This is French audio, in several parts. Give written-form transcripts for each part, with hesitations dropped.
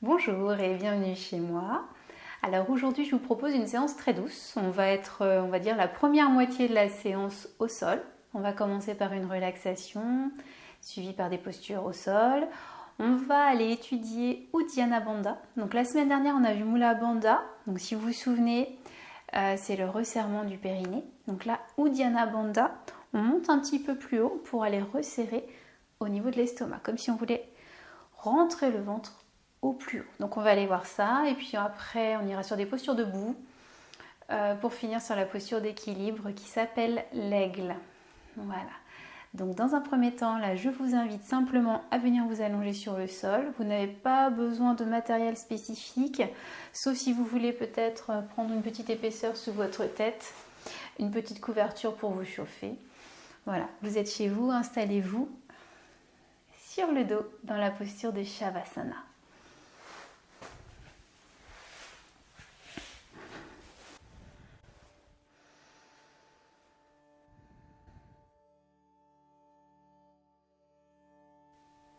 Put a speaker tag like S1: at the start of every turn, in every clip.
S1: Bonjour et bienvenue chez moi. Alors aujourd'hui je vous propose une séance très douce. On va être, on va dire, la première moitié de la séance au sol. On va commencer par une relaxation, suivie par des postures au sol. On va aller étudier Uddiyana Bandha. Donc la semaine dernière on a vu Mula Bandha. Donc si vous vous souvenez, c'est le resserrement du périnée. Donc là, Uddiyana Bandha, on monte un petit peu plus haut pour aller resserrer au niveau de l'estomac, comme si on voulait rentrer le ventre au plus haut. Donc on va aller voir ça et puis après on ira sur des postures debout pour finir sur la posture d'équilibre qui s'appelle l'aigle. Voilà. Donc dans un premier temps, là je vous invite simplement à venir vous allonger sur le sol. Vous n'avez pas besoin de matériel spécifique, sauf si vous voulez peut-être prendre une petite épaisseur sous votre tête, une petite couverture pour vous chauffer. Voilà, vous êtes chez vous, installez-vous sur le dos dans la posture de Shavasana.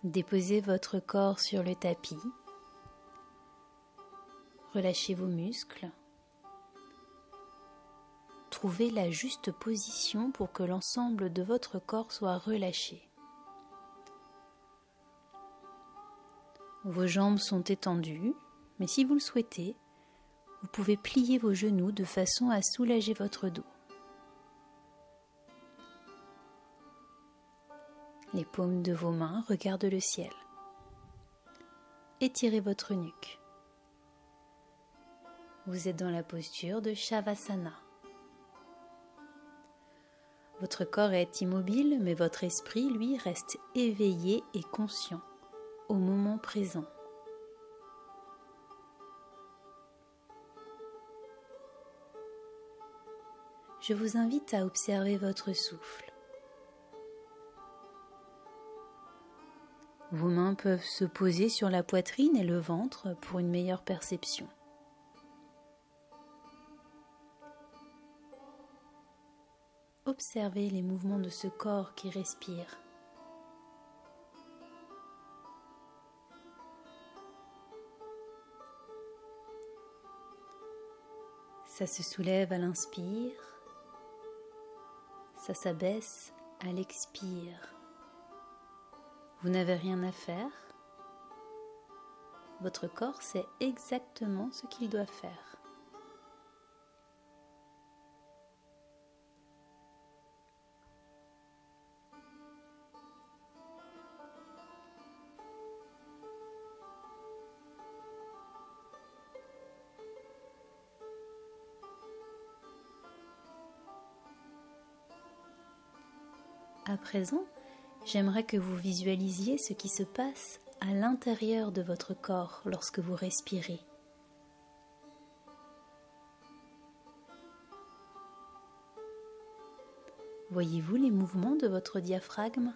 S1: Déposez votre corps sur le tapis. Relâchez vos muscles. Trouvez la juste position pour que l'ensemble de votre corps soit relâché. Vos jambes sont étendues, mais si vous le souhaitez, vous pouvez plier vos genoux de façon à soulager votre dos. Les paumes de vos mains regardent le ciel. Étirez votre nuque. Vous êtes dans la posture de Shavasana. Votre corps est immobile, mais votre esprit, lui, reste éveillé et conscient au moment présent. Je vous invite à observer votre souffle. Vos mains peuvent se poser sur la poitrine et le ventre pour une meilleure perception. Observez les mouvements de ce corps qui respire. Ça se soulève à l'inspire, ça s'abaisse à l'expire. Vous n'avez rien à faire. Votre corps sait exactement ce qu'il doit faire. À présent, j'aimerais que vous visualisiez ce qui se passe à l'intérieur de votre corps lorsque vous respirez. Voyez-vous les mouvements de votre diaphragme ?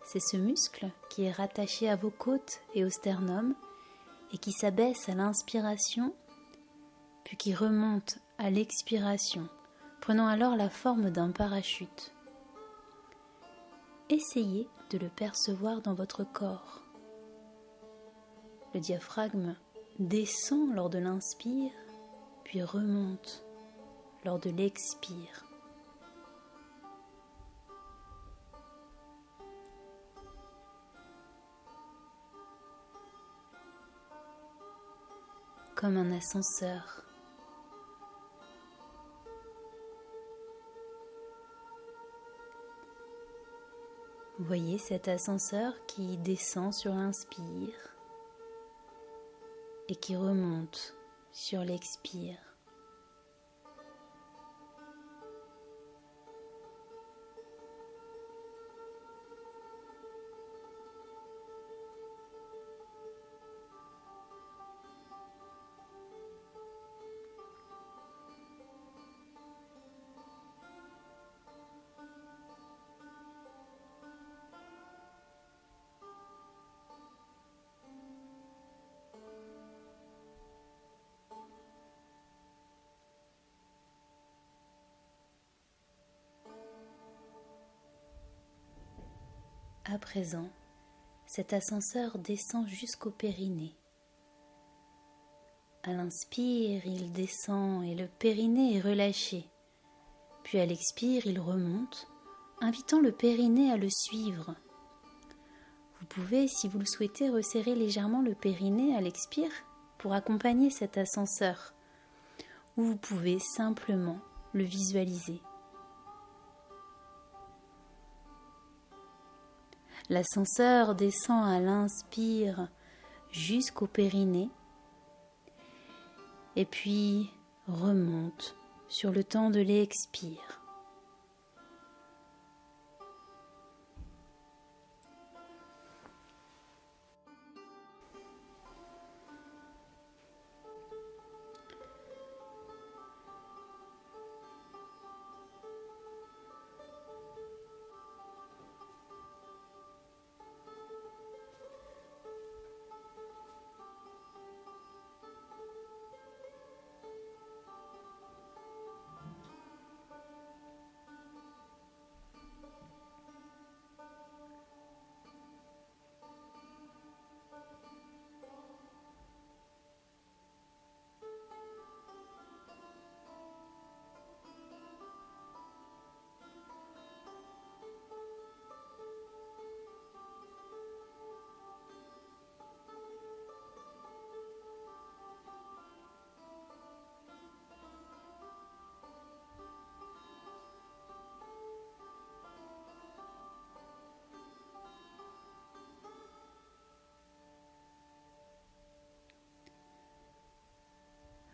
S1: C'est ce muscle qui est rattaché à vos côtes et au sternum et qui s'abaisse à l'inspiration, puis qui remonte à l'expiration, prenant alors la forme d'un parachute. Essayez de le percevoir dans votre corps. Le diaphragme descend lors de l'inspire, puis remonte lors de l'expire. Comme un ascenseur. Voyez cet ascenseur qui descend sur l'inspire et qui remonte sur l'expire. À présent, cet ascenseur descend jusqu'au périnée
S2: À l'inspire, il descend et le périnée est relâché. Puis à l'expire, il remonte, invitant le périnée à le suivre. Vous pouvez, si vous le souhaitez, resserrer légèrement le périnée à l'expire pour accompagner cet ascenseur. Ou vous pouvez simplement le visualiser. L'ascenseur descend à l'inspire jusqu'au périnée et puis remonte sur le temps de l'expire.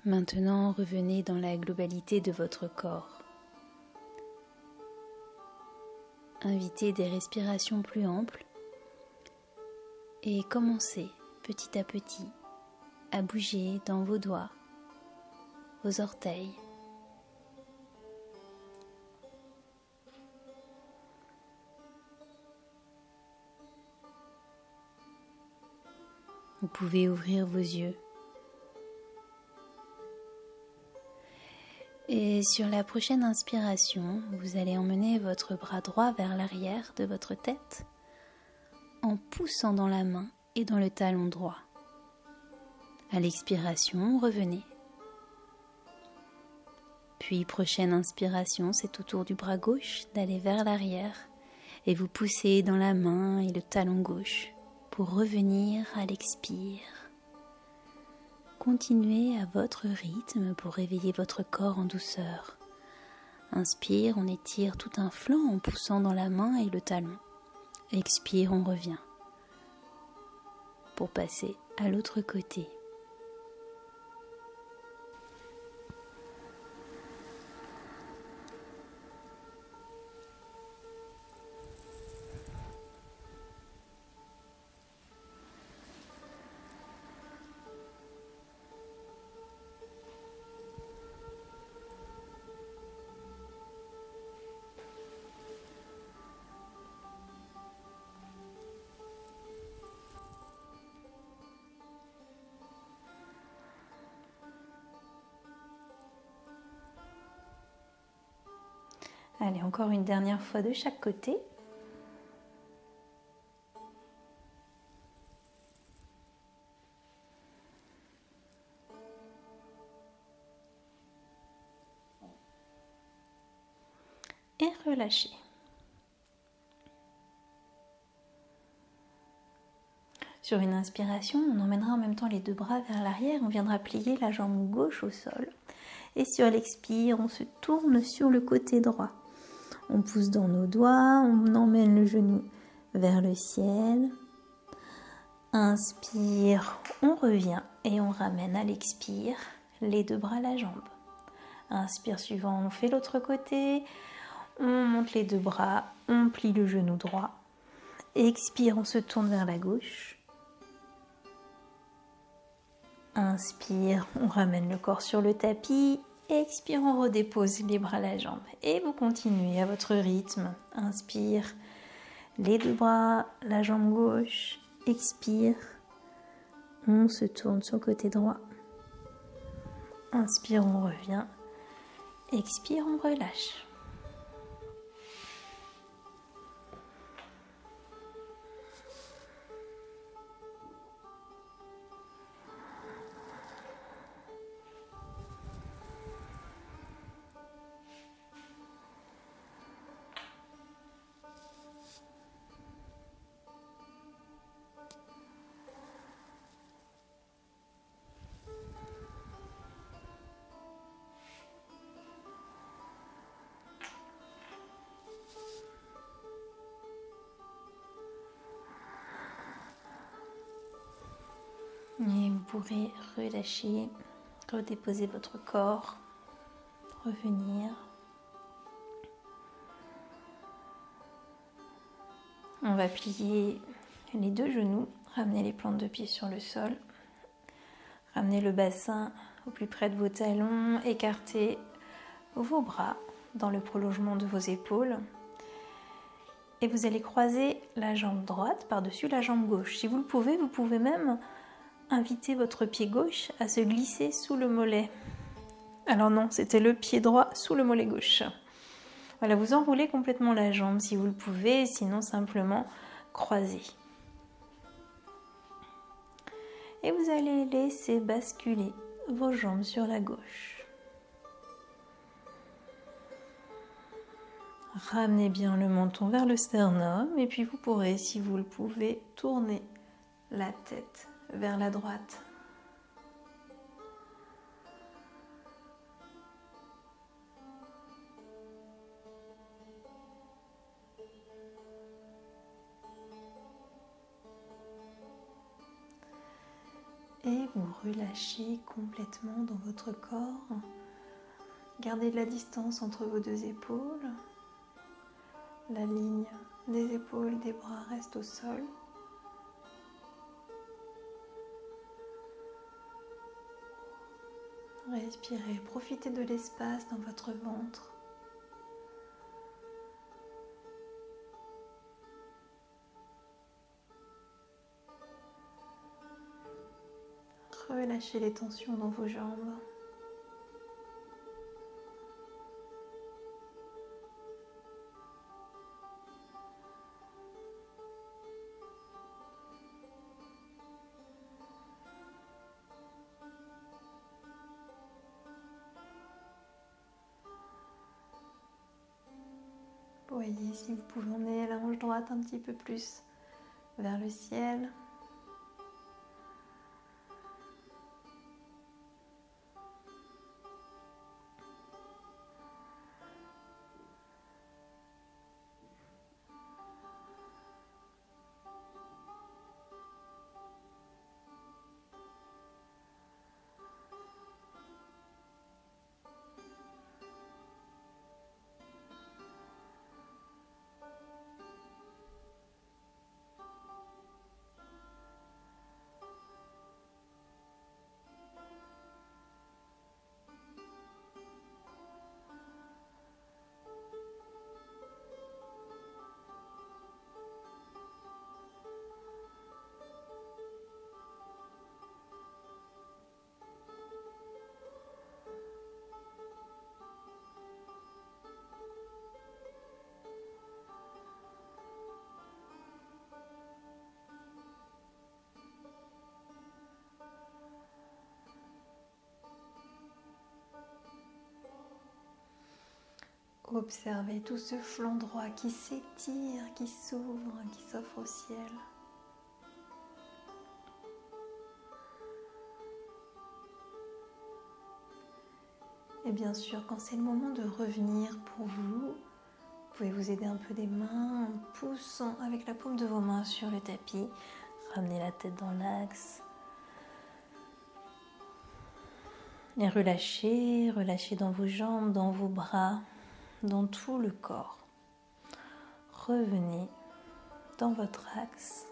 S2: Maintenant, revenez dans la globalité de votre corps. Invitez des respirations plus amples et commencez petit à petit à bouger dans vos doigts, vos orteils. Vous pouvez ouvrir vos yeux. Et sur la prochaine inspiration, vous allez emmener votre bras droit vers l'arrière de votre tête en poussant dans la main et dans le talon droit. À l'expiration, revenez. Puis prochaine inspiration, c'est au tour du bras gauche d'aller vers l'arrière et vous poussez dans la main et le talon gauche pour revenir à l'expire. Continuez à votre rythme pour réveiller votre corps en douceur. Inspire, on étire tout un flanc en poussant dans la main et le talon. Expire, on revient pour passer à l'autre côté.
S1: Allez, encore une dernière fois de chaque côté. Et relâchez. Sur une inspiration, on emmènera en même temps les deux bras vers l'arrière, on viendra plier la jambe gauche au sol. Et sur l'expire, on se tourne sur le côté droit. On pousse dans nos doigts, on emmène le genou vers le ciel. Inspire, on revient et on ramène à l'expire les deux bras à la jambe. Inspire suivant, on fait l'autre côté. On monte les deux bras, on plie le genou droit. Expire, on se tourne vers la gauche. Inspire, on ramène le corps sur le tapis. Expire, on redépose les bras à la jambe. Et vous continuez à votre rythme. Inspire, les deux bras, la jambe gauche. Expire, on se tourne sur le côté droit. Inspire, on revient. Expire, on relâche.
S2: Et vous pourrez relâcher, redéposer votre corps, revenir. On va plier les deux genoux, ramener les plantes de pied sur le sol, ramener le bassin au plus près de vos talons, écarter vos bras dans le prolongement de vos épaules. Et vous allez croiser la jambe droite par-dessus la jambe gauche. Si vous le pouvez, vous pouvez même inviter votre pied gauche à se glisser sous le mollet. Alors non, c'était le pied droit sous le mollet gauche. Voilà, vous enroulez complètement la jambe si vous le pouvez, sinon simplement croiser. Et vous allez laisser basculer vos jambes sur la gauche. Ramenez bien le menton vers le sternum et puis vous pourrez, si vous le pouvez, tourner la tête vers la droite. Et vous relâchez complètement dans votre corps. Gardez de la distance entre vos deux épaules. La ligne des épaules, des bras reste au sol. Respirez, profitez de l'espace dans votre ventre. Relâchez les tensions dans vos jambes. Voyez si vous pouvez emmener la hanche droite un petit peu plus vers le ciel. Observez tout ce flanc droit qui s'étire, qui s'ouvre, qui s'offre au ciel. Et bien sûr, quand c'est le moment de revenir pour vous pouvez vous aider un peu des mains en poussant avec la paume de vos mains sur le tapis. Ramenez la tête dans l'axe. Et relâchez, relâchez dans vos jambes, dans vos bras, dans tout le corps. Revenez dans votre axe.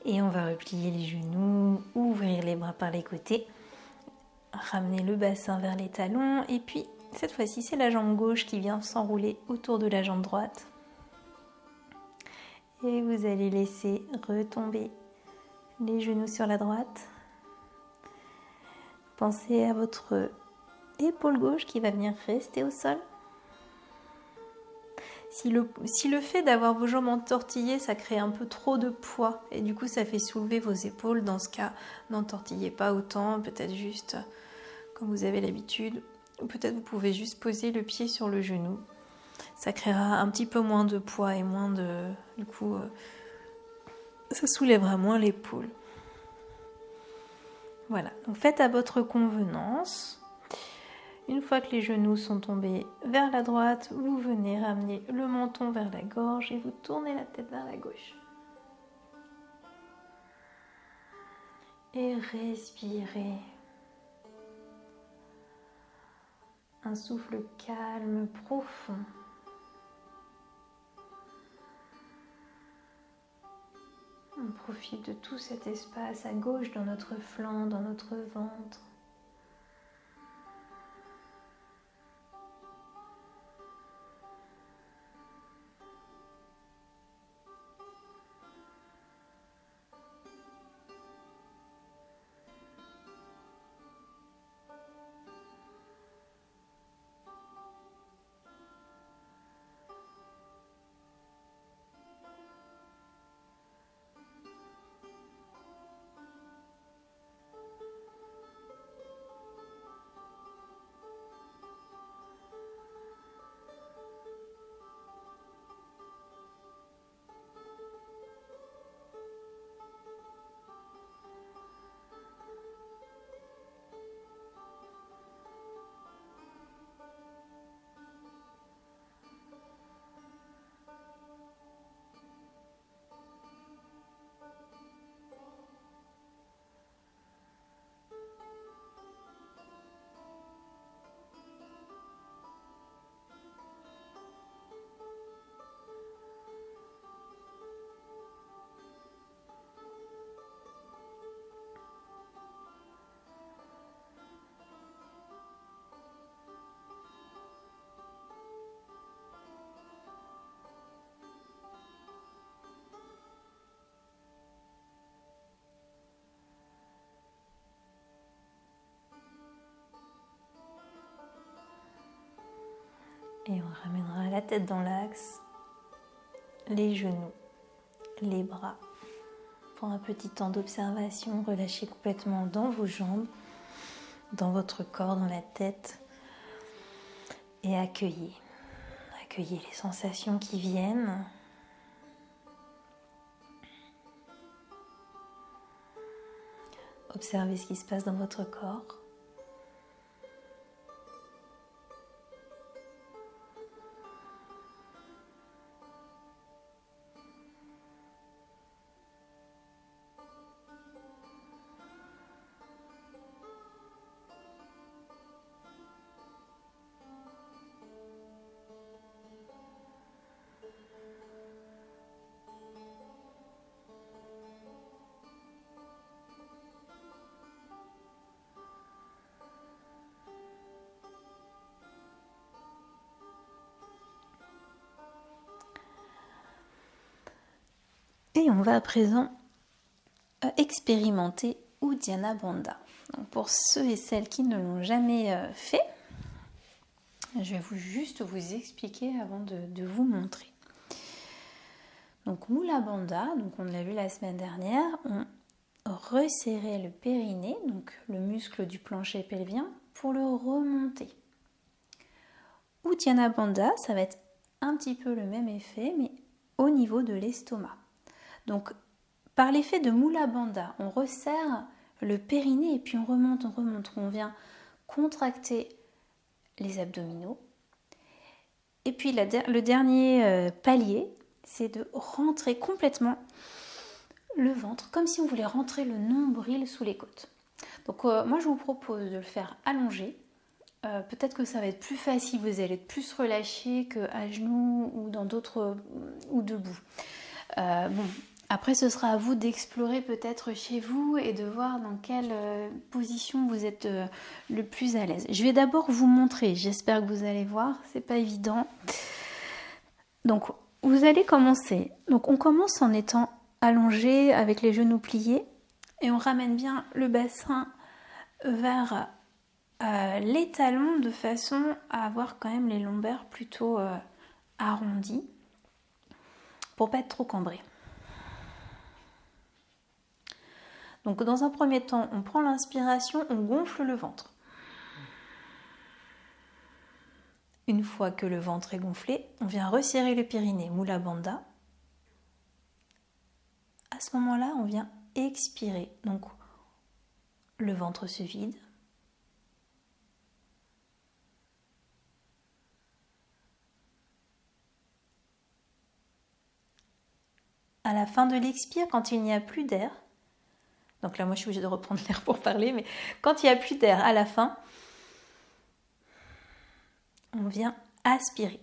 S2: Et on va replier les genoux, ouvrir les bras par les côtés, ramener le bassin vers les talons et puis cette fois-ci c'est la jambe gauche qui vient s'enrouler autour de la jambe droite. Et vous allez laisser retomber les genoux sur la droite. Pensez à votre épaule gauche qui va venir rester au sol. Si le fait d'avoir vos jambes entortillées, ça crée un peu trop de poids et du coup ça fait soulever vos épaules, dans ce cas, n'entortillez pas autant, peut-être juste comme vous avez l'habitude. Ou peut-être vous pouvez juste poser le pied sur le genou. Ça créera un petit peu moins de poids et moins de... Du coup, ça soulèvera moins l'épaule. Voilà, donc faites à votre convenance. Une fois que les genoux sont tombés vers la droite, vous venez ramener le menton vers la gorge et vous tournez la tête vers la gauche. Et respirez. Un souffle calme, profond. On profite de tout cet espace à gauche dans notre flanc, dans notre ventre. Et on ramènera la tête dans l'axe, les genoux, les bras. Pour un petit temps d'observation, relâchez complètement dans vos jambes, dans votre corps, dans la tête. Et accueillez. Accueillez les sensations qui viennent. Observez ce qui se passe dans votre corps. Et on va à présent expérimenter Uddiyana Bandha. Donc pour ceux et celles qui ne l'ont jamais fait, je vais juste vous expliquer avant de vous montrer. Donc Mula Bandha, donc on l'a vu la semaine dernière, on resserrait le périnée, donc le muscle du plancher pelvien, pour le remonter. Uddiyana Bandha, ça va être un petit peu le même effet, mais au niveau de l'estomac. Donc, par l'effet de Mula Bandha, on resserre le périnée et puis on remonte. On vient contracter les abdominaux. Et puis, le dernier palier, c'est de rentrer complètement le ventre, comme si on voulait rentrer le nombril sous les côtes. Donc, moi, je vous propose de le faire allongé. Peut-être que ça va être plus facile, vous allez être plus relâché qu'à genoux ou dans d'autres ou debout. Après, ce sera à vous d'explorer peut-être chez vous et de voir dans quelle position vous êtes le plus à l'aise. Je vais d'abord vous montrer, j'espère que vous allez voir, c'est pas évident. Donc, vous allez commencer. Donc, on commence en étant allongé avec les genoux pliés et on ramène bien le bassin
S1: vers les talons de façon à avoir quand même les lombaires plutôt arrondis pour pas être trop cambré. Donc dans un premier temps, on prend l'inspiration, on gonfle le ventre. Une fois que le ventre est gonflé, on vient resserrer le périnée, Mula Bandha. À ce moment-là, on vient expirer. Donc le ventre se vide. À la fin de l'expire, quand il n'y a plus d'air, donc là moi je suis obligée de reprendre l'air pour parler, mais quand il n'y a plus d'air à la fin, on vient aspirer.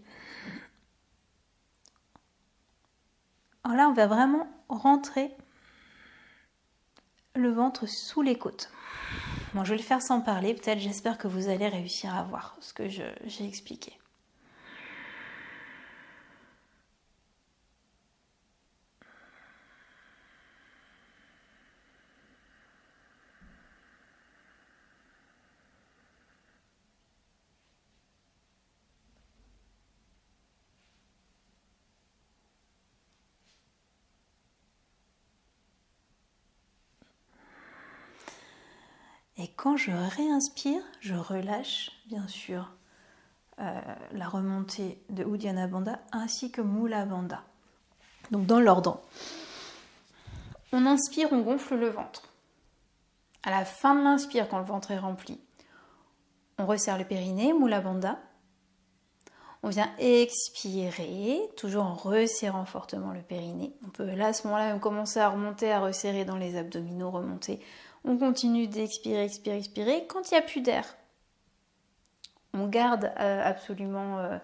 S1: Alors là on va vraiment rentrer le ventre sous les côtes. Bon, je vais le faire sans parler, peut-être j'espère que vous allez réussir à voir ce que j'ai expliqué. Et quand je réinspire, je relâche bien sûr la remontée de Uddiyana Bandha ainsi que Mula Bandha. Donc dans l'ordre. On inspire, on gonfle le ventre. À la fin de l'inspire, quand le ventre est rempli, on resserre le périnée, Mula Bandha. On vient expirer, toujours en resserrant fortement le périnée. On peut là à ce moment-là même commencer à remonter, à resserrer dans les abdominaux, remonter. On continue d'expirer, expirer, expirer. Quand il n'y a plus d'air, on garde absolument,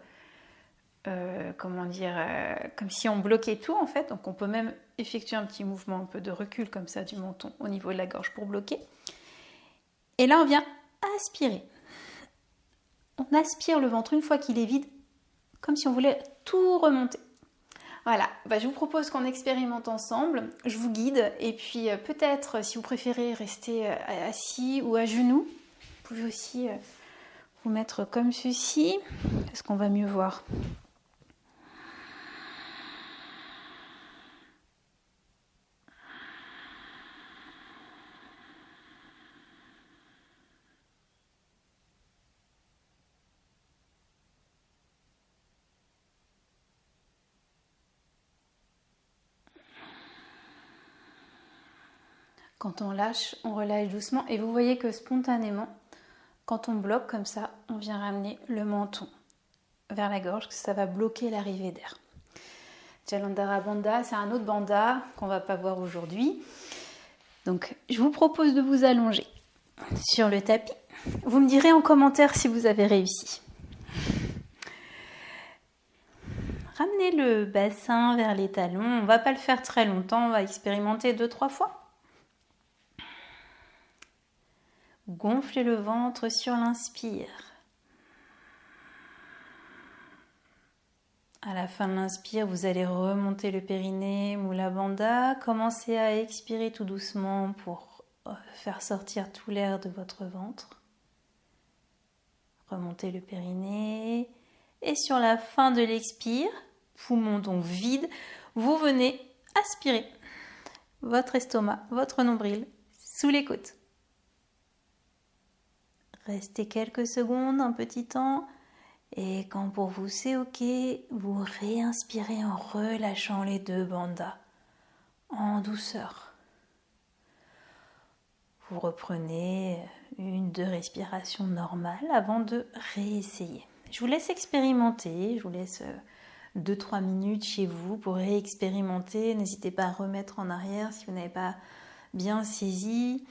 S1: comme si on bloquait tout en fait. Donc on peut même effectuer un petit mouvement un peu de recul comme ça du menton au niveau de la gorge pour bloquer. Et là on vient aspirer. On aspire le ventre une fois qu'il est vide, comme si on voulait tout remonter. Voilà, je vous propose qu'on expérimente ensemble, je vous guide et puis peut-être si vous préférez rester assis ou à genoux, vous pouvez aussi vous mettre comme ceci, est-ce qu'on va mieux voir ? Quand on lâche, on relâche doucement et vous voyez que spontanément, quand on bloque comme ça, on vient ramener le menton vers la gorge, que ça va bloquer l'arrivée d'air. Jalandhara Bandha, c'est un autre bandha qu'on ne va pas voir aujourd'hui. Donc, je vous propose de vous allonger sur le tapis. Vous me direz en commentaire si vous avez réussi. Ramenez le bassin vers les talons. On ne va pas le faire très longtemps, on va expérimenter 2-3 fois. Gonflez le ventre sur l'inspire. À la fin de l'inspire, vous allez remonter le périnée, Mula Bandha. Commencez à expirer tout doucement pour faire sortir tout l'air de votre ventre. Remontez le périnée. Et sur la fin de l'expire, poumon donc vide, vous venez aspirer votre estomac, votre nombril, sous les côtes. Restez quelques secondes, un petit temps. Et quand pour vous c'est ok, vous réinspirez en relâchant les deux bandhas, en douceur. Vous reprenez 1-2 respirations normales avant de réessayer. Je vous laisse expérimenter, je vous laisse 2-3 minutes chez vous pour réexpérimenter. N'hésitez pas à remettre en arrière si vous n'avez pas bien saisi.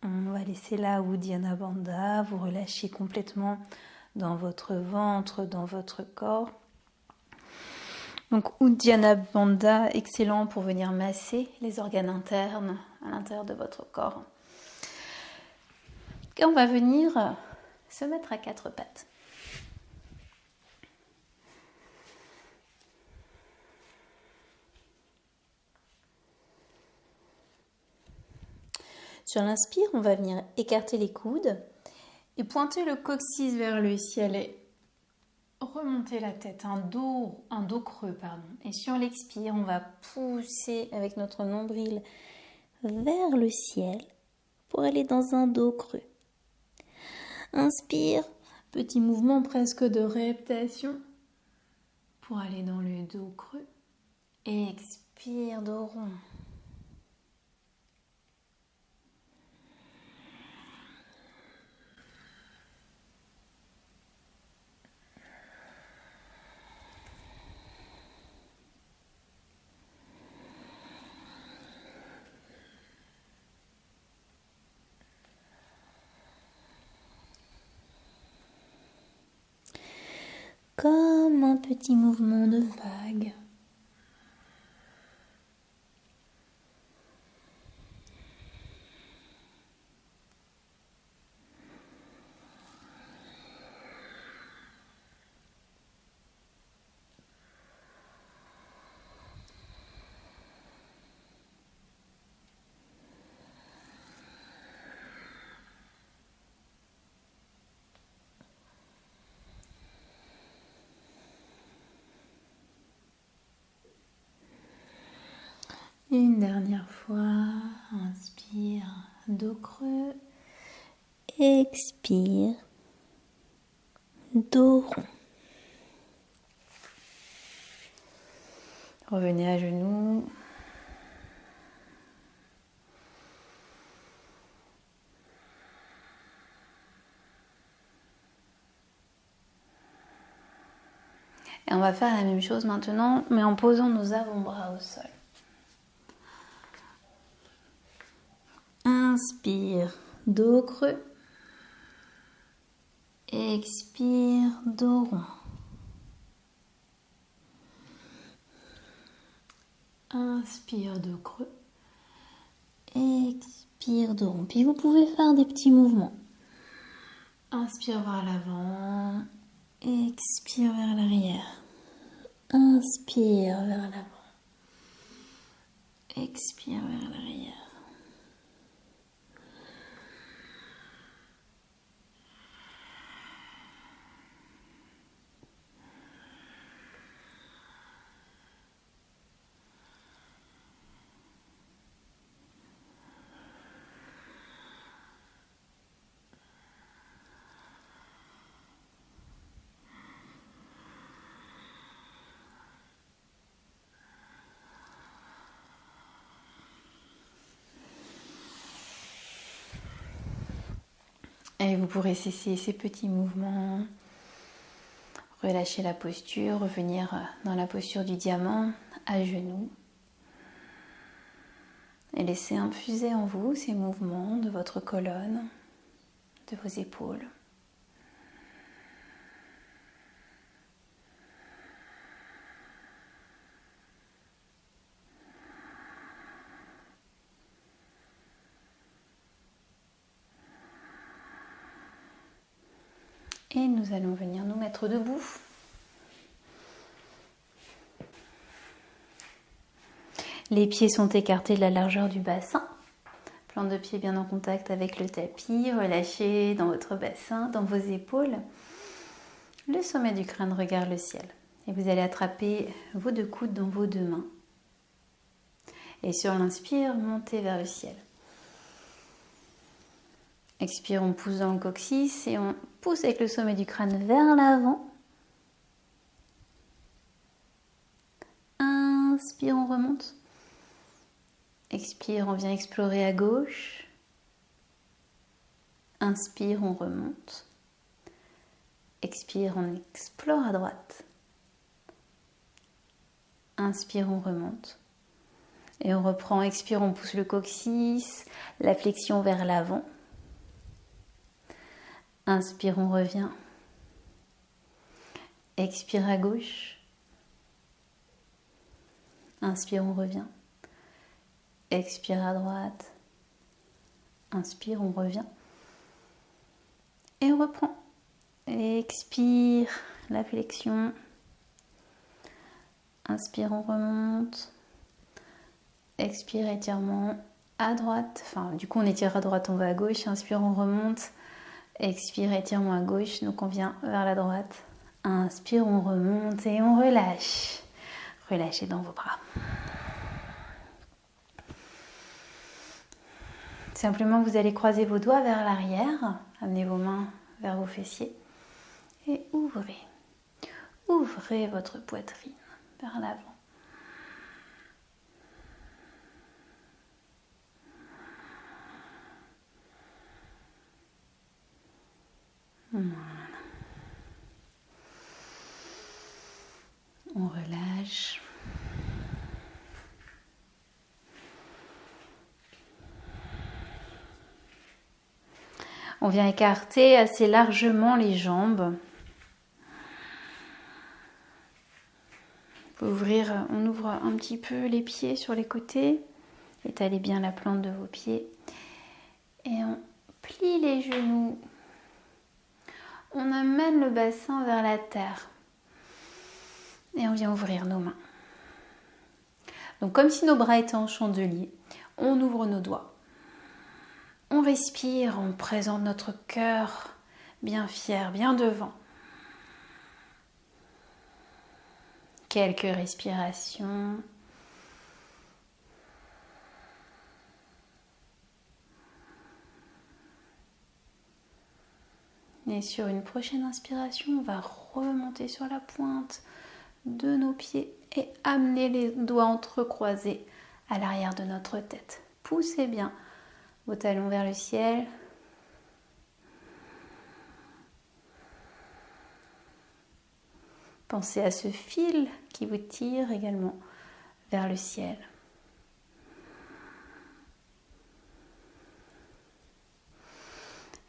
S2: On va laisser là Uddiyana Bandha, vous relâchez complètement dans votre ventre, dans votre corps. Donc Uddiyana Bandha, excellent pour venir masser les organes internes à l'intérieur de votre corps. Et on va venir se mettre à quatre pattes. Sur l'inspire, on va venir écarter les coudes
S1: et pointer le coccyx vers le ciel et remonter la tête, un dos creux.
S2: Et sur l'expire, on va pousser avec notre nombril vers le ciel pour aller dans un dos creux. Inspire,
S1: petit mouvement presque de réaptation pour aller dans le dos creux.
S2: Expire, dos rond. Comme un petit mouvement de vague.
S1: Une dernière fois, inspire, dos creux.
S2: Expire, dos rond.
S1: Revenez à genoux. Et on va faire la même chose maintenant, mais en posant nos avant-bras au sol. Inspire, dos creux. Expire, dos rond. Inspire, dos creux.
S2: Expire, dos rond. Puis vous pouvez faire des petits mouvements.
S1: Inspire vers l'avant.
S2: Expire vers l'arrière. Inspire vers l'avant.
S1: Expire vers l'arrière. Et vous pourrez cesser ces petits mouvements, relâcher la posture, revenir dans la posture du diamant, à genoux. Et laisser infuser en vous ces mouvements de votre colonne, de vos épaules. Et nous allons venir nous mettre debout. Les pieds sont écartés de la largeur du bassin. Plante de pied bien en contact avec le tapis. Relâchez dans votre bassin, dans vos épaules. Le sommet du crâne regarde le ciel. Et vous allez attraper vos deux coudes dans vos deux mains. Et sur l'inspire, montez vers le ciel. Expire, on pousse dans le coccyx et on pousse avec le sommet du crâne vers l'avant. Inspire, on remonte. Expire, on vient explorer à gauche. Inspire, on remonte. Expire, on explore à droite. Inspire, on remonte. Et on reprend, expire, on pousse le coccyx, la flexion vers l'avant. Inspire, on revient. Expire à gauche. Inspire, on revient. Expire à droite. Inspire, on revient. Et on reprend. Expire, la flexion. Inspire, on remonte. Expire, étirement à droite. Enfin, du coup, on étire à droite, on va à gauche. Inspire, on remonte. Expire, étirement à gauche. Donc, on vient vers la droite. Inspire, on remonte et on relâche. Relâchez dans vos bras. Simplement, vous allez croiser vos doigts vers l'arrière. Amenez vos mains vers vos fessiers. Et ouvrez. Ouvrez votre poitrine vers l'avant. Voilà. On relâche. On vient écarter assez largement les jambes. On ouvre un petit peu les pieds sur les côtés. Étalez bien la plante de vos pieds. Et on plie les genoux. On amène le bassin vers la terre. Et on vient ouvrir nos mains. Donc comme si nos bras étaient en chandelier, on ouvre nos doigts. On respire, on présente notre cœur bien fier, bien devant. Quelques respirations. Et sur une prochaine inspiration, on va remonter sur la pointe de nos pieds et amener les doigts entrecroisés à l'arrière de notre tête. Poussez bien vos talons vers le ciel. Pensez à ce fil qui vous tire également vers le ciel.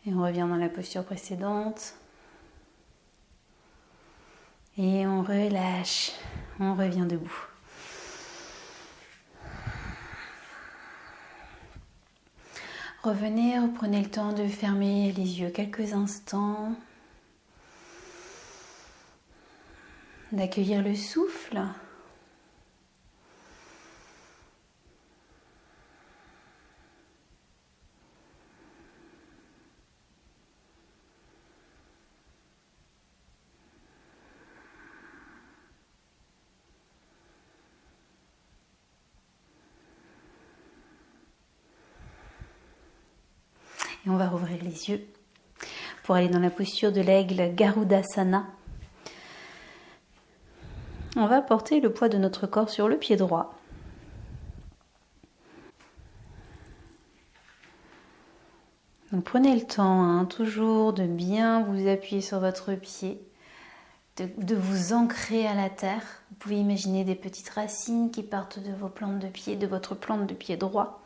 S1: Et on revient dans la posture précédente. Et on relâche. On revient debout. Revenez, reprenez le temps de fermer les yeux quelques instants. D'accueillir le souffle. Et on va rouvrir les yeux pour aller dans la posture de l'aigle Garudasana. On va porter le poids de notre corps sur le pied droit. Donc prenez le temps, toujours de bien vous appuyer sur votre pied, de vous ancrer à la terre. Vous pouvez imaginer des petites racines qui partent de vos plantes de pied, de votre plante de pied droit,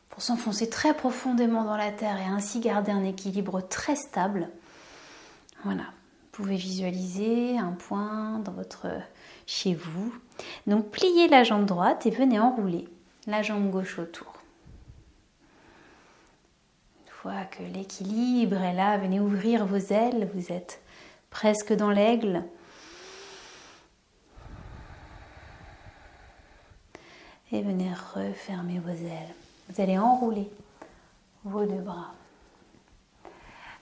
S1: pour s'enfoncer très profondément dans la terre et ainsi garder un équilibre très stable. Voilà, vous pouvez visualiser un point chez vous. Donc pliez la jambe droite et venez enrouler la jambe gauche autour. Une fois que l'équilibre est là, venez ouvrir vos ailes, vous êtes presque dans l'aigle. Et venez refermer vos ailes. Vous allez enrouler vos deux bras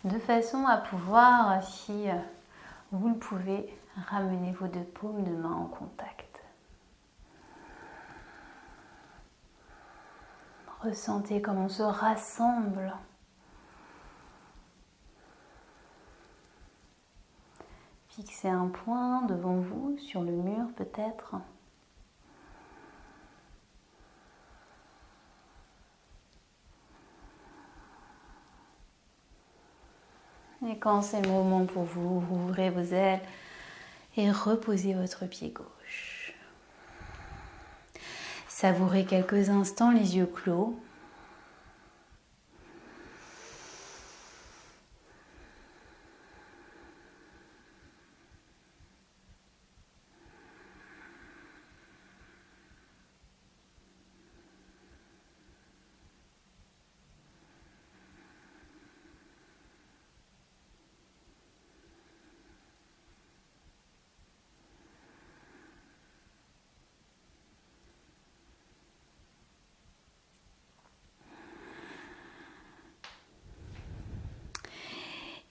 S1: de façon à pouvoir, si vous le pouvez, ramener vos deux paumes de main en contact. Ressentez comme on se rassemble. Fixez un point devant vous, sur le mur peut-être. Et quand c'est le moment pour vous, ouvrez vos ailes et reposez votre pied gauche. Savourez quelques instants les yeux clos.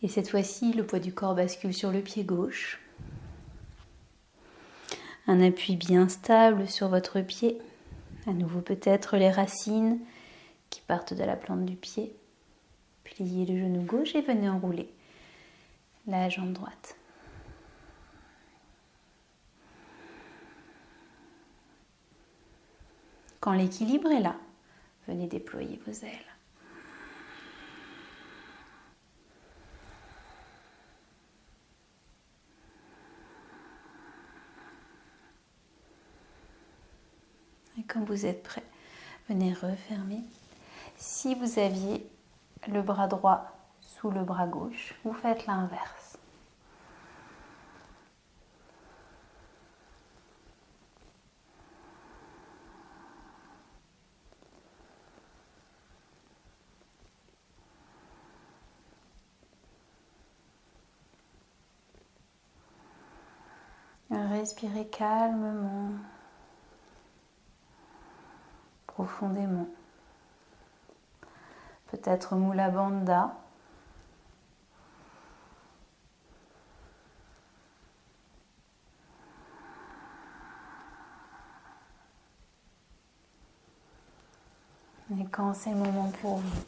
S1: Et cette fois-ci, le poids du corps bascule sur le pied gauche. Un appui bien stable sur votre pied. À nouveau peut-être les racines qui partent de la plante du pied. Pliez le genou gauche et venez enrouler la jambe droite. Quand l'équilibre est là, venez déployer vos ailes. Et quand vous êtes prêt, venez refermer. Si vous aviez le bras droit sous le bras gauche, vous faites l'inverse. Respirez calmement, profondément. Peut-être Mula Bandha. Et quand c'est le moment pour vous,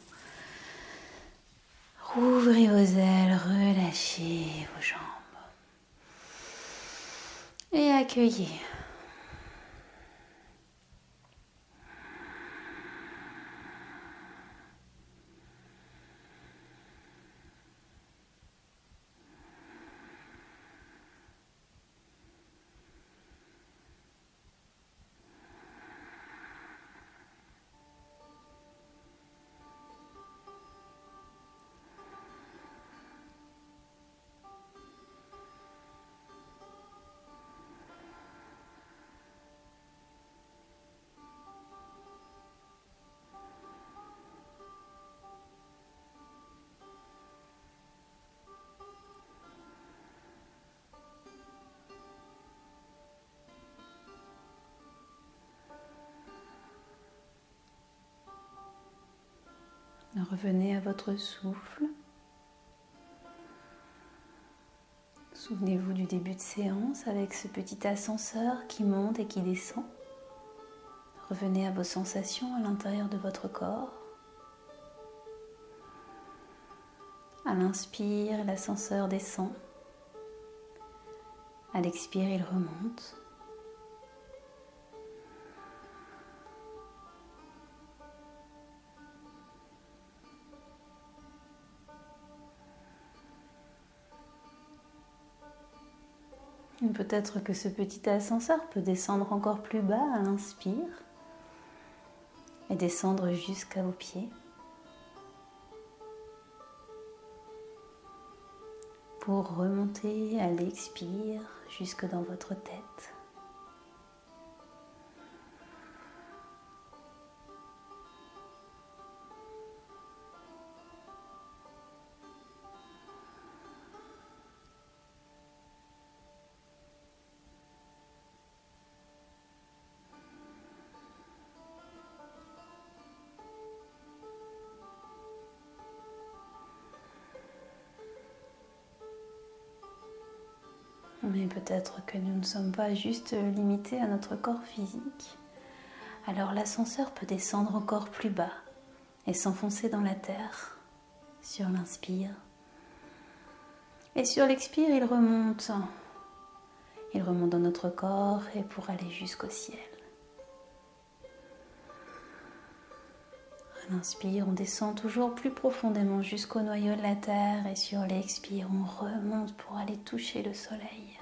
S1: rouvrez vos ailes, relâchez vos jambes. Et accueillez. Revenez à votre souffle. Souvenez-vous du début de séance avec ce petit ascenseur qui monte et qui descend. Revenez à vos sensations à l'intérieur de votre corps. À l'inspire, l'ascenseur descend. À l'expire, il remonte. Peut-être que ce petit ascenseur peut descendre encore plus bas à l'inspire et descendre jusqu'à vos pieds pour remonter à l'expire jusque dans votre tête. Mais peut-être que nous ne sommes pas juste limités à notre corps physique. Alors l'ascenseur peut descendre encore plus bas et s'enfoncer dans la terre sur l'inspire. Et sur l'expire, il remonte. Il remonte dans notre corps et pour aller jusqu'au ciel. À l'inspire, on descend toujours plus profondément jusqu'au noyau de la terre et sur l'expire, on remonte pour aller toucher le soleil.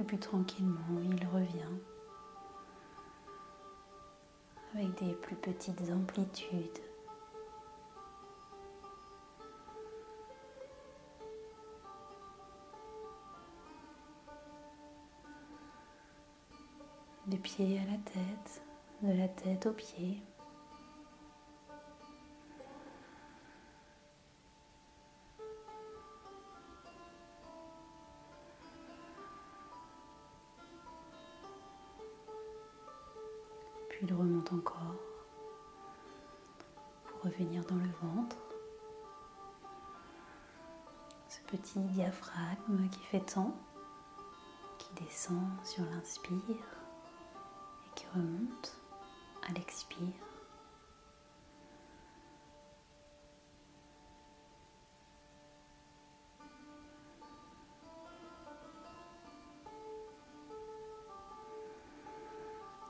S2: puis tranquillement, il revient avec des plus petites amplitudes. Du pied à la tête, de la tête aux pieds. Puis il remonte encore pour revenir dans le ventre. Ce petit diaphragme qui fait tant, qui descend sur l'inspire et qui remonte à l'expire.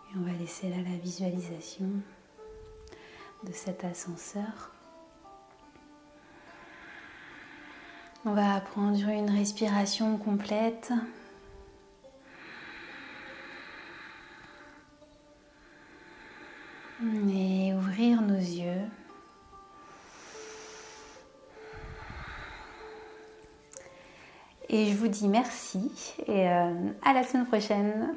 S2: Et on va laisser là la visualisation de cet ascenseur. On va prendre une respiration complète. Et ouvrir nos yeux. Et je vous dis merci et à la semaine prochaine.